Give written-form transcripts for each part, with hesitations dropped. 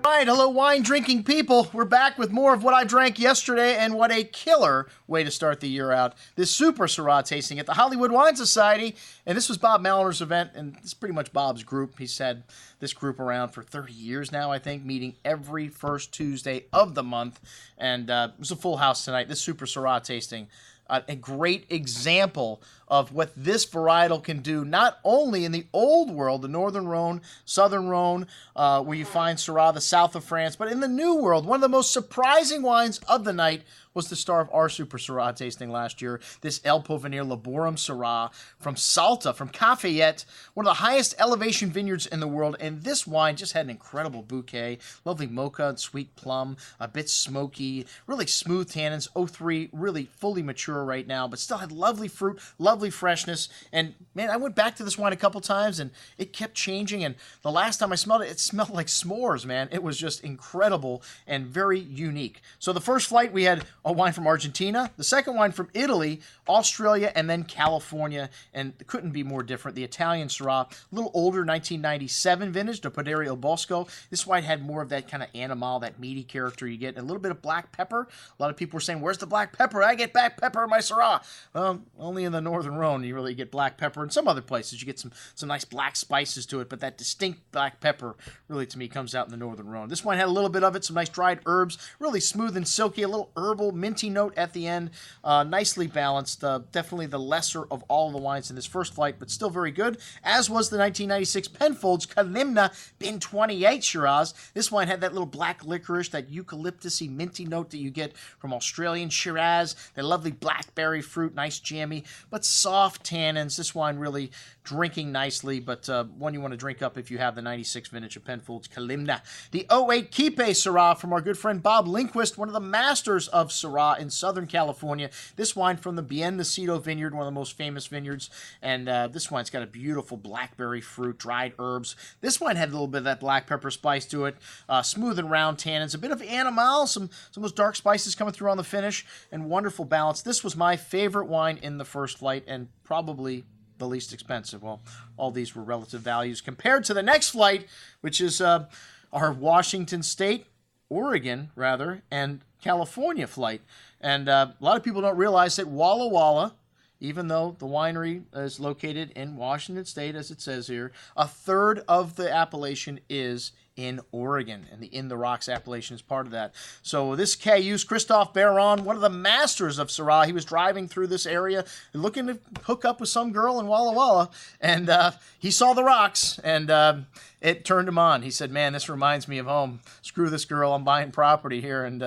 All right, hello wine-drinking people. We're back with more of what I drank yesterday, and what a killer way to start the year out. This Super Syrah tasting at the Hollywood Wine Society, and this was Bob Malliner's event, and it's pretty much Bob's group. He's had this group around for 30 years now, I think, meeting every first Tuesday of the month, and it was a full house tonight. This Super Syrah tasting, a great example of what this varietal can do, not only in the old world, the Northern Rhone, Southern Rhone, where you find Syrah, the south of France, but in the New World. One of the most surprising wines of the night was the star of our Super Syrah tasting last year, this El Porvenir Laborum Syrah from Salta, from Cafayette, one of the highest elevation vineyards in the world, and this wine just had an incredible bouquet, lovely mocha and sweet plum, a bit smoky, really smooth tannins, 03, really fully mature right now, but still had lovely fruit, lovely freshness, and man, I went back to this wine a couple times, and it kept changing, and the last time I smelled it, it smelled like s'mores, man. It was just incredible and very unique. So the first flight, we had a wine from Argentina, the second wine from Italy, Australia, and then California, and it couldn't be more different. The Italian Syrah, a little older, 1997 vintage, the Podere Il Bosco. This wine had more of that kind of animal, that meaty character you get, and a little bit of black pepper. A lot of people were saying, where's the black pepper? I get black pepper in my Syrah. Well, only in the Northern Rhone you really get black pepper. In some other places you get some nice black spices to it, but that distinct black pepper really, to me, comes out in the Northern Rhone. This wine had a little bit of it, some nice dried herbs, really smooth and silky, a little herbal, minty note at the end, nicely balanced. Definitely the lesser of all the wines in this first flight, but still very good, as was the 1996 Penfolds Kalimna Bin 28 Shiraz. This wine had that little black licorice, that eucalyptusy minty note that you get from Australian Shiraz, that lovely blackberry fruit, nice jammy, but soft tannins. This wine really drinking nicely, but one you want to drink up if you have the 96 vintage of Penfolds Kalimna. The 08 Kipe Syrah from our good friend Bob Lindquist, one of the masters of Syrah in Southern California. This wine from the Bien Nacido vineyard, one of the most famous vineyards, and this wine's got a beautiful blackberry fruit, dried herbs. This wine had a little bit of that black pepper spice to it, smooth and round tannins, a bit of animal, some of those dark spices coming through on the finish, and wonderful balance. This was my favorite wine in the first flight, and probably the least expensive. Well, all these were relative values compared to the next flight, which is our Washington State, Oregon, rather, and California flight. And a lot of people don't realize that Walla Walla, even though the winery is located in Washington State, as it says here, a third of the appellation is in Oregon, and the In the Rocks appellation is part of that. So this Cayuse, Christophe Baron, one of the masters of Syrah, he was driving through this area looking to hook up with some girl in Walla Walla, and he saw the rocks, and it turned him on. He said, man, this reminds me of home. Screw this girl, I'm buying property here, and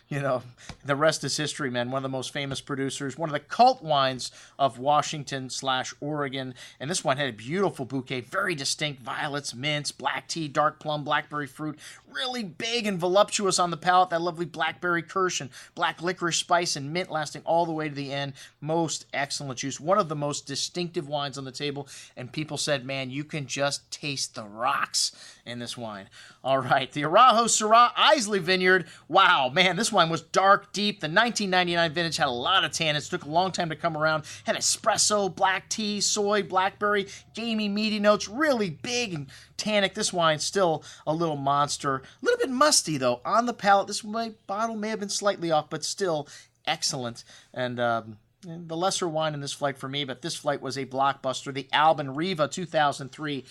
you know, the rest is history, man. One of the most famous producers, one of the cult wines of Washington/Oregon, and this one had a beautiful bouquet, very distinct, violets, mints, black tea, dark plum, blackberry fruit, really big and voluptuous on the palate, that lovely blackberry kirsch and black licorice spice and mint lasting all the way to the end. Most excellent juice, one of the most distinctive wines on the table, and people said, man, you can just taste the rocks in this wine. All right, the Arajo Syrah Islay Vineyard. Wow, man, this wine was dark, deep. The 1999 vintage had a lot of tannins. Took a long time to come around. Had espresso, black tea, soy, blackberry, gamey, meaty notes. Really big and tannic. This wine's still a little monster. A little bit musty, though, on the palate. This bottle may have been slightly off, but still excellent. And the lesser wine in this flight for me, but this flight was a blockbuster. The Alban Riva 2003.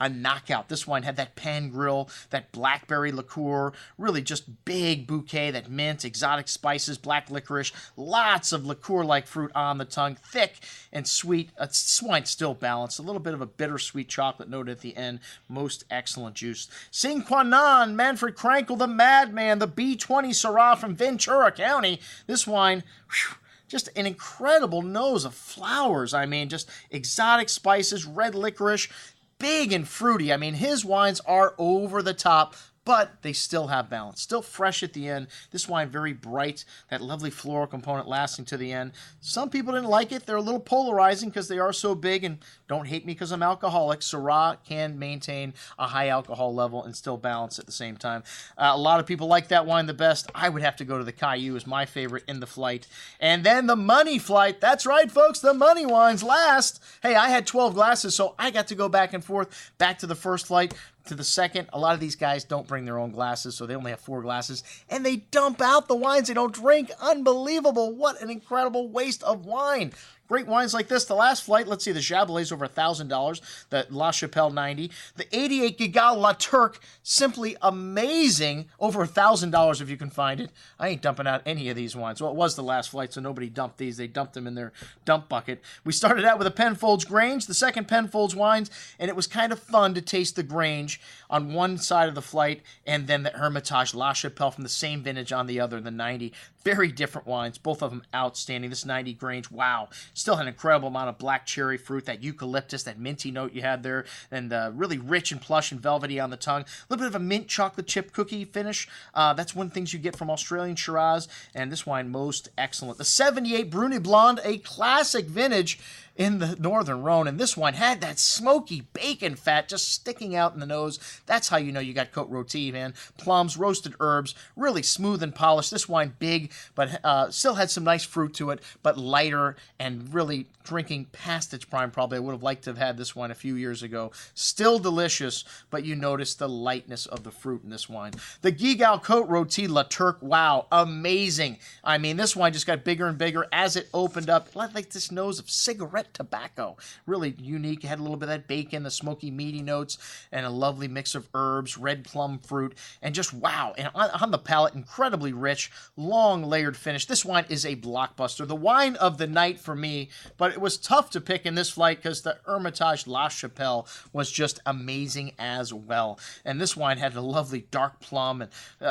A knockout. This wine had that pan grill, that blackberry liqueur, really just big bouquet, that mint, exotic spices, black licorice, lots of liqueur-like fruit on the tongue, thick and sweet. This wine's still balanced, a little bit of a bittersweet chocolate note at the end. Most excellent juice. Sine qua non, Manfred Krankel, the Madman, the B20 Syrah from Ventura County. This wine, whew, just an incredible nose of flowers. I mean, just exotic spices, red licorice, big and fruity. I mean, his wines are over the top, but they still have balance. Still fresh at the end. This wine very bright, that lovely floral component lasting to the end. Some people didn't like it. They're a little polarizing because they are so big, and don't hate me because I'm alcoholic. Syrah can maintain a high alcohol level and still balance at the same time. A lot of people like that wine the best. I would have to go to the Cayuse as my favorite in the flight. And then the money flight. That's right, folks. The money wines last. Hey, I had 12 glasses, so I got to go back and forth, back to the first flight. to the second. A lot of these guys don't bring their own glasses, so they only have 4 glasses, and they dump out the wines they don't drink. Unbelievable. What an incredible waste of wine. Great wines like this. The last flight, let's see, the Chablais over $1,000. The La Chapelle 90. The 88 Gigal La Turque, simply amazing. Over $1,000 if you can find it. I ain't dumping out any of these wines. Well, it was the last flight, so nobody dumped these. They dumped them in their dump bucket. We started out with a Penfolds Grange, the second Penfolds wines, and it was kind of fun to taste the Grange on one side of the flight, and then the Hermitage La Chapelle from the same vintage on the other, the 90. Very different wines, both of them outstanding. This 90 Grange, wow. Still had an incredible amount of black cherry fruit, that eucalyptus, that minty note you had there, and really rich and plush and velvety on the tongue. A little bit of a mint chocolate chip cookie finish. That's one of the things you get from Australian Shiraz, and this wine most excellent. The 78 Bruni Blonde, a classic vintage in the Northern Rhone, and this wine had that smoky bacon fat just sticking out in the nose. That's how you know you got Côte Rôtie, man. Plums, roasted herbs, really smooth and polished. This wine big, but still had some nice fruit to it, but lighter and really drinking past its prime probably. I would have liked to have had this wine a few years ago. Still delicious, but you notice the lightness of the fruit in this wine. The Gigal Côte Rôtie La Turque, wow, amazing. I mean, this wine just got bigger and bigger as it opened up. Like this nose of cigarette tobacco. Really unique. It had a little bit of that bacon, the smoky, meaty notes, and a lovely mix of herbs, red plum fruit, and just wow. And on the palate, incredibly rich, long layered finish. This wine is a blockbuster. The wine of the night for me, but it was tough to pick in this flight because the Hermitage La Chapelle was just amazing as well. And this wine had a lovely dark plum, and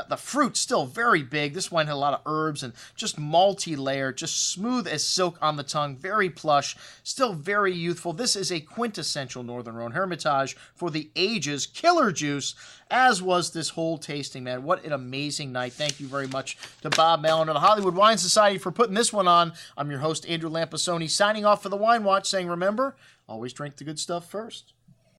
the fruit still very big. This wine had a lot of herbs and just malty layer, just smooth as silk on the tongue, very plush, still very youthful. This is a quintessential Northern Rhone Hermitage for the ages. Killer juice, as was this whole tasting, man. What an amazing night. Thank you very much to Bob Mallon of the Hollywood Wine Society for putting this one on. I'm your host, Andrew Lampasoni, signing off for the Wine Watch, saying, remember, always drink the good stuff first.